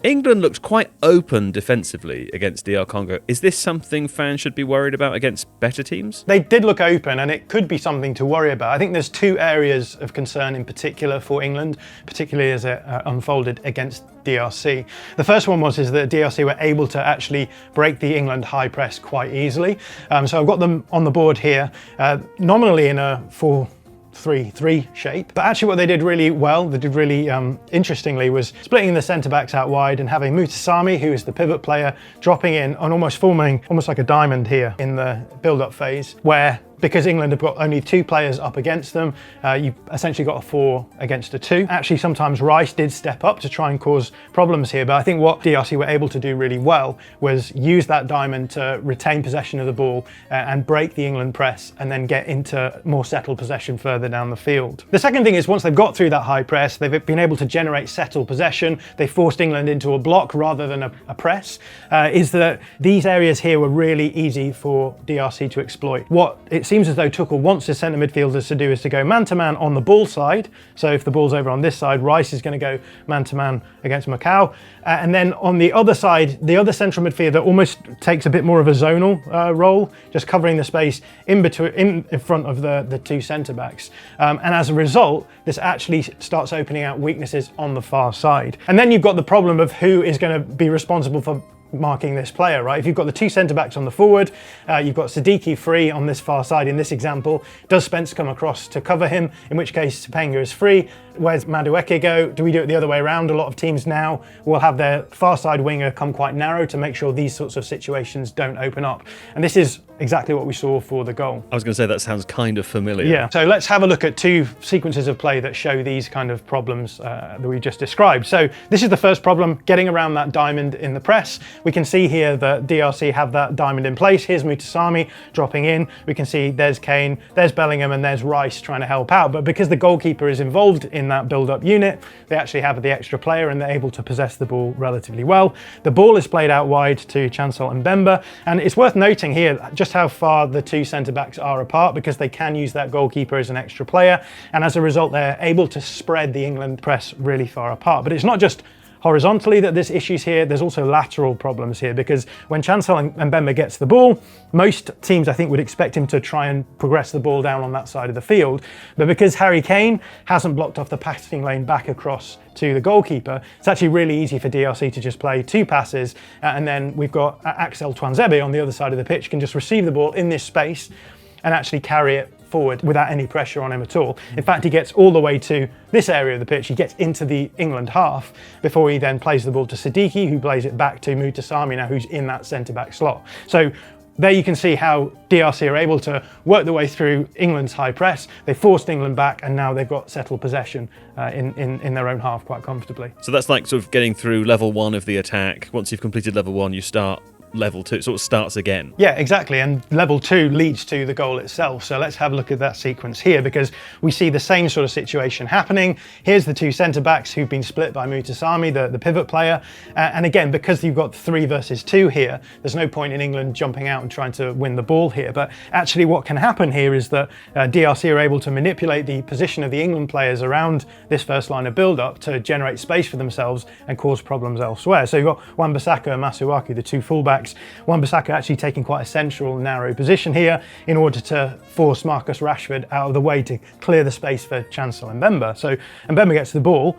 England looked quite open defensively against DR Congo. Is this something fans should be worried about against better teams? They did look open, and it could be something to worry about. I think there's two areas of concern in particular for England, particularly as it unfolded against DRC. The first one was that DRC were able to actually break the England high press quite easily. So I've got them on the board here, nominally in a 4-3-3 shape. But actually what they did really well, they did really interestingly, was splitting the centre-backs out wide and having Mutasami, who is the pivot player, dropping in and almost forming almost like a diamond here in the build-up phase, where because England have got only two players up against them, you've essentially got a 4 against a 2. Actually, sometimes Rice did step up to try and cause problems here, but I think what DRC were able to do really well was use that diamond to retain possession of the ball and break the England press and then get into more settled possession further down the field. The second thing is once they've got through that high press, they've been able to generate settled possession. They forced England into a block rather than a press, is that these areas here were really easy for DRC to exploit. What it seems as though Tuchel wants his centre midfielders to do is to go man-to-man on the ball side. So if the ball's over on this side, Rice is going to go man-to-man against Macau. And then on the other side, the other central midfielder almost takes a bit more of a zonal role, just covering the space in front of the two centre-backs. And as a result, this actually starts opening out weaknesses on the far side. And then you've got the problem of who is going to be responsible for marking this player, right? If you've got the two centre-backs on the forward, you've got Siddiqui free on this far side in this example. Does Spence come across to cover him? In which case Topanga is free. Where's Madueke go? Do we do it the other way around? A lot of teams now will have their far side winger come quite narrow to make sure these sorts of situations don't open up. And this is exactly what we saw for the goal. I was going to say that sounds kind of familiar. Yeah, so let's have a look at two sequences of play that show these kind of problems that we just described. So this is the first problem, getting around that diamond in the press. We can see here that DRC have that diamond in place. Here's Mutasami dropping in. We can see there's Kane, there's Bellingham, and there's Rice trying to help out. But because the goalkeeper is involved in that build-up unit, they actually have the extra player and they're able to possess the ball relatively well. The ball is played out wide to Chancel and Mbemba, and it's worth noting here just how far the two centre-backs are apart, because they can use that goalkeeper as an extra player, and as a result they're able to spread the England press really far apart. But it's not just horizontally that there's issues here, there's also lateral problems here, because when Chancel and Mbemba gets the ball, most teams I think would expect him to try and progress the ball down on that side of the field, but because Harry Kane hasn't blocked off the passing lane back across to the goalkeeper, it's actually really easy for DRC to just play two passes, and then we've got Axel Tuanzebe on the other side of the pitch can just receive the ball in this space and actually carry it forward without any pressure on him at all. In fact, he gets all the way to this area of the pitch, he gets into the England half before he then plays the ball to Siddiqui, who plays it back to Mutasami now, who's in that centre-back slot. So there you can see how DRC are able to work their way through England's high press. They forced England back, and now they've got settled possession in their own half quite comfortably. So that's like sort of getting through level 1 of the attack. Once you've completed level 1, you start level 2, it sort of starts again. Yeah, exactly, and level 2 leads to the goal itself. So let's have a look at that sequence here, because we see the same sort of situation happening. Here's the two centre-backs who've been split by Mutasami, the pivot player, and again, because you've got 3 versus 2 here, there's no point in England jumping out and trying to win the ball here. But actually what can happen here is that DRC are able to manipulate the position of the England players around this first line of build-up to generate space for themselves and cause problems elsewhere. So you've got Wan-Bissaka and Masuaku, the two fullbacks. Wan-Bissaka actually taking quite a central, narrow position here in order to force Marcus Rashford out of the way to clear the space for Chancel and Mbemba. So Mbemba gets the ball,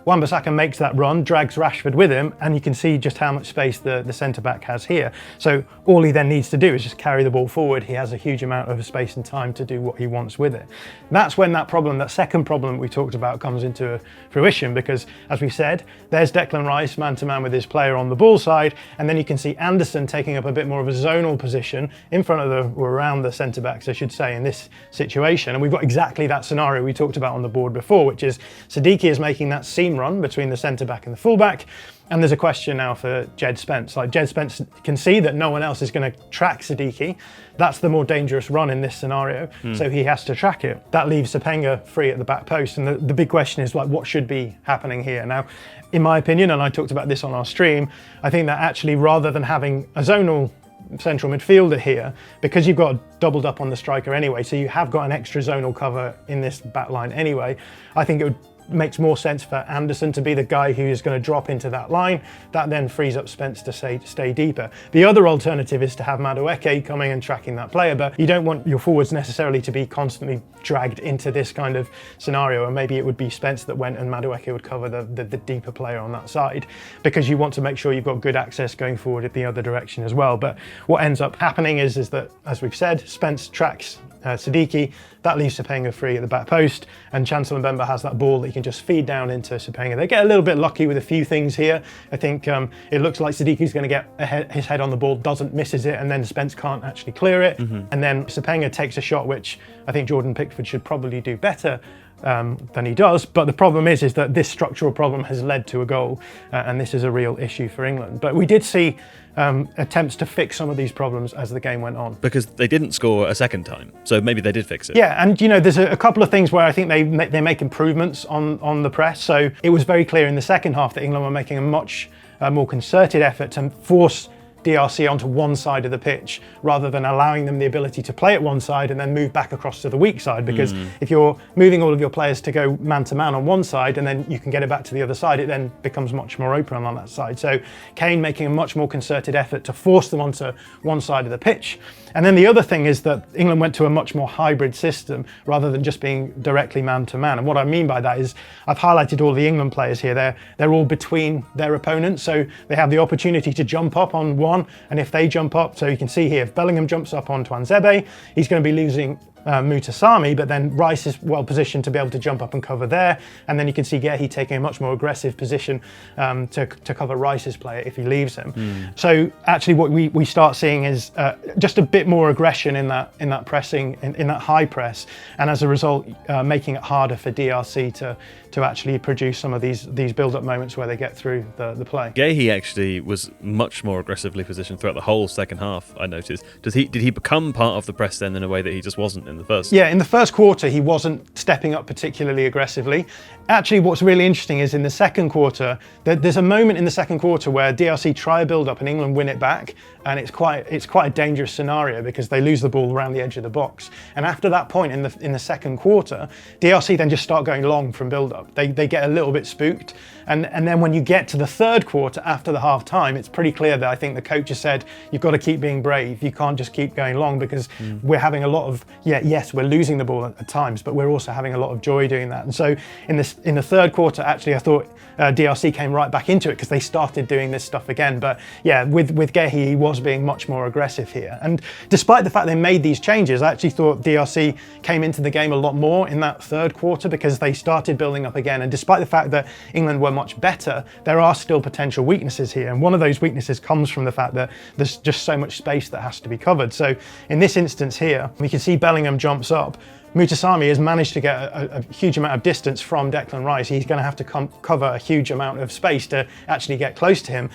Wan-Bissaka makes that run, drags Rashford with him, and you can see just how much space the centre-back has here. So all he then needs to do is just carry the ball forward. He has a huge amount of space and time to do what he wants with it. That's when that second problem we talked about comes into fruition, because as we said, there's Declan Rice man-to-man with his player on the ball side, and then you can see Anderson taking up a bit more of a zonal position in front of or around the centre-backs, I should say, in this situation. And we've got exactly that scenario we talked about on the board before, which is Siddiqui is making that seam run between the centre-back and the full-back, and there's a question now for Jed Spence. Like, Jed Spence can see that no one else is going to track Siddiqui. That's the more dangerous run in this scenario, so he has to track it. That leaves Topanga free at the back post, and the big question is, like, what should be happening here? Now, in my opinion, and I talked about this on our stream, I think that actually rather than having a zonal central midfielder here, because you've got doubled up on the striker anyway, so you have got an extra zonal cover in this back line anyway, I think it would makes more sense for Anderson to be the guy who is going to drop into that line. That then frees up Spence to stay deeper. The other alternative is to have Madueke coming and tracking that player, but you don't want your forwards necessarily to be constantly dragged into this kind of scenario, and maybe it would be Spence that went and Madueke would cover the deeper player on that side, because you want to make sure you've got good access going forward at the other direction as well. But what ends up happening is that, as we've said, Spence tracks Siddiqui, that leaves Sepenga free at the back post, and Chancellor Mbemba has that ball that he can just feed down into Sepenga. They get a little bit lucky with a few things here. I think it looks like Siddiqui's going to get his head on the ball, misses it, and then Spence can't actually clear it. And then Sepenga takes a shot, which I think Jordan Pickford should probably do better than he does. But the problem is that this structural problem has led to a goal, and this is a real issue for England. But we did see attempts to fix some of these problems as the game went on. Because they didn't score a second time, so maybe they did fix it. Yeah, and there's a couple of things where I think they make improvements on the press. So it was very clear in the second half that England were making a much more concerted effort to force DRC onto one side of the pitch, rather than allowing them the ability to play at one side and then move back across to the weak side. Because if you're moving all of your players to go man-to-man on one side and then you can get it back to the other side, it then becomes much more open on that side. So Kane making a much more concerted effort to force them onto one side of the pitch. And then the other thing is that England went to a much more hybrid system rather than just being directly man-to-man. And what I mean by that is, I've highlighted all the England players here. They're all between their opponents, so they have the opportunity to jump up on one, and if they jump up, so you can see here, if Bellingham jumps up on Tuanzebe, he's going to be losing Mutasami, but then Rice is well positioned to be able to jump up and cover there, and then you can see Gehi taking a much more aggressive position to cover Rice's player if he leaves him. So actually what we start seeing is just a bit more aggression in that pressing, in that high press, and as a result making it harder for DRC to actually produce some of these build-up moments where they get through the play. Gehi actually was much more aggressively positioned throughout the whole second half, I noticed. Did he become part of the press then in a way that he just wasn't in the first? Yeah, in the first quarter he wasn't stepping up particularly aggressively. Actually, what's really interesting is in the second quarter, there's a moment in the second quarter where DRC try a build-up and England win it back, and it's quite a dangerous scenario because they lose the ball around the edge of the box. And after that point in the second quarter, DRC then just start going long from build-up. They get a little bit spooked, and then when you get to the third quarter after the half time, it's pretty clear that I think the coach has said you've got to keep being brave. You can't just keep going long because we're having a lot of yes, we're losing the ball at times, but we're also having a lot of joy doing that. And so in the third quarter, actually, I thought DRC came right back into it because they started doing this stuff again. But yeah, with Gehi, he was being much more aggressive here. And despite the fact they made these changes, I actually thought DRC came into the game a lot more in that third quarter because they started building up again. And despite the fact that England were much better, there are still potential weaknesses here. And one of those weaknesses comes from the fact that there's just so much space that has to be covered. So in this instance here, we can see Bellingham jumps up. Mutasami has managed to get a huge amount of distance from Declan Rice. He's going to have to cover a huge amount of space to actually get close to him.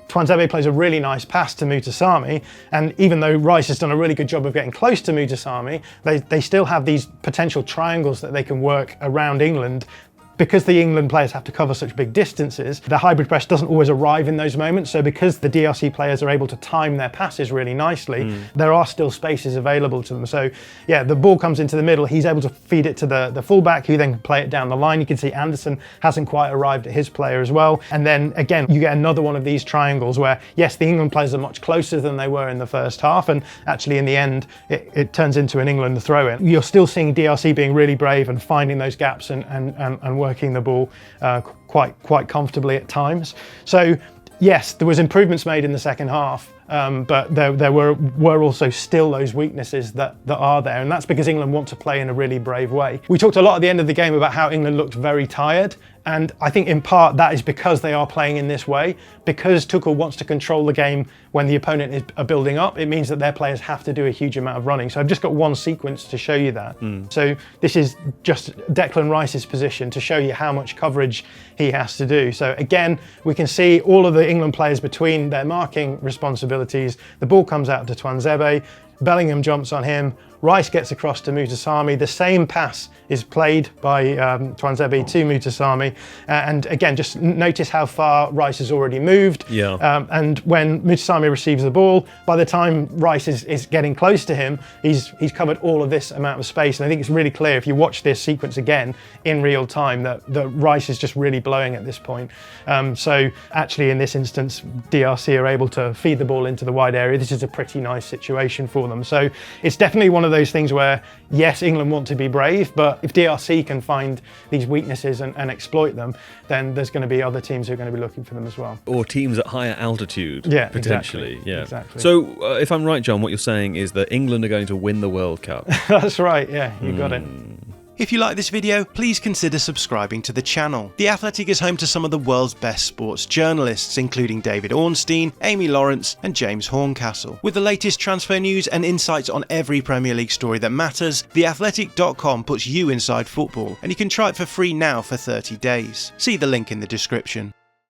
Tuanzebe plays a really nice pass to Mutasami, and even though Rice has done a really good job of getting close to Mutasami, they still have these potential triangles that they can work around England. Because the England players have to cover such big distances, the hybrid press doesn't always arrive in those moments. So because the DRC players are able to time their passes really nicely, there are still spaces available to them. So yeah, the ball comes into the middle, he's able to feed it to the fullback, who then can play it down the line. You can see Anderson hasn't quite arrived at his player as well. And then again, you get another one of these triangles where, yes, the England players are much closer than they were in the first half. And actually in the end, it turns into an England throw-in. You're still seeing DRC being really brave and finding those gaps and working the ball quite comfortably at times. So yes, there was improvements made in the second half, but there were also still those weaknesses that are there, and that's because England want to play in a really brave way. We talked a lot at the end of the game about how England looked very tired, and I think in part that is because they are playing in this way. Because Tuchel wants to control the game when the opponent is building up, it means that their players have to do a huge amount of running. So I've just got one sequence to show you that. So this is just Declan Rice's position to show you how much coverage he has to do. So again, we can see all of the England players between their marking responsibilities. The ball comes out to Tuanzebe. Bellingham jumps on him, Rice gets across to Mutasami, the same pass is played by Tuanzebe to Mutasami, and again, just notice how far Rice has already moved. Yeah. And when Mutasami receives the ball, by the time Rice is getting close to him, he's covered all of this amount of space. And I think it's really clear if you watch this sequence again in real time that Rice is just really blowing at this point. So actually in this instance, DRC are able to feed the ball into the wide area. This is a pretty nice situation for them. So it's definitely one of those things where, yes, England want to be brave, but if DRC can find these weaknesses and exploit them, then there's going to be other teams who are going to be looking for them as well. Or teams at higher altitude, potentially. Exactly. Yeah. Exactly. So if I'm right, John, what you're saying is that England are going to win the World Cup. That's right, yeah, you got it. If you like this video, please consider subscribing to the channel. The Athletic is home to some of the world's best sports journalists, including David Ornstein, Amy Lawrence and James Horncastle. With the latest transfer news and insights on every Premier League story that matters, theathletic.com puts you inside football, and you can try it for free now for 30 days. See the link in the description.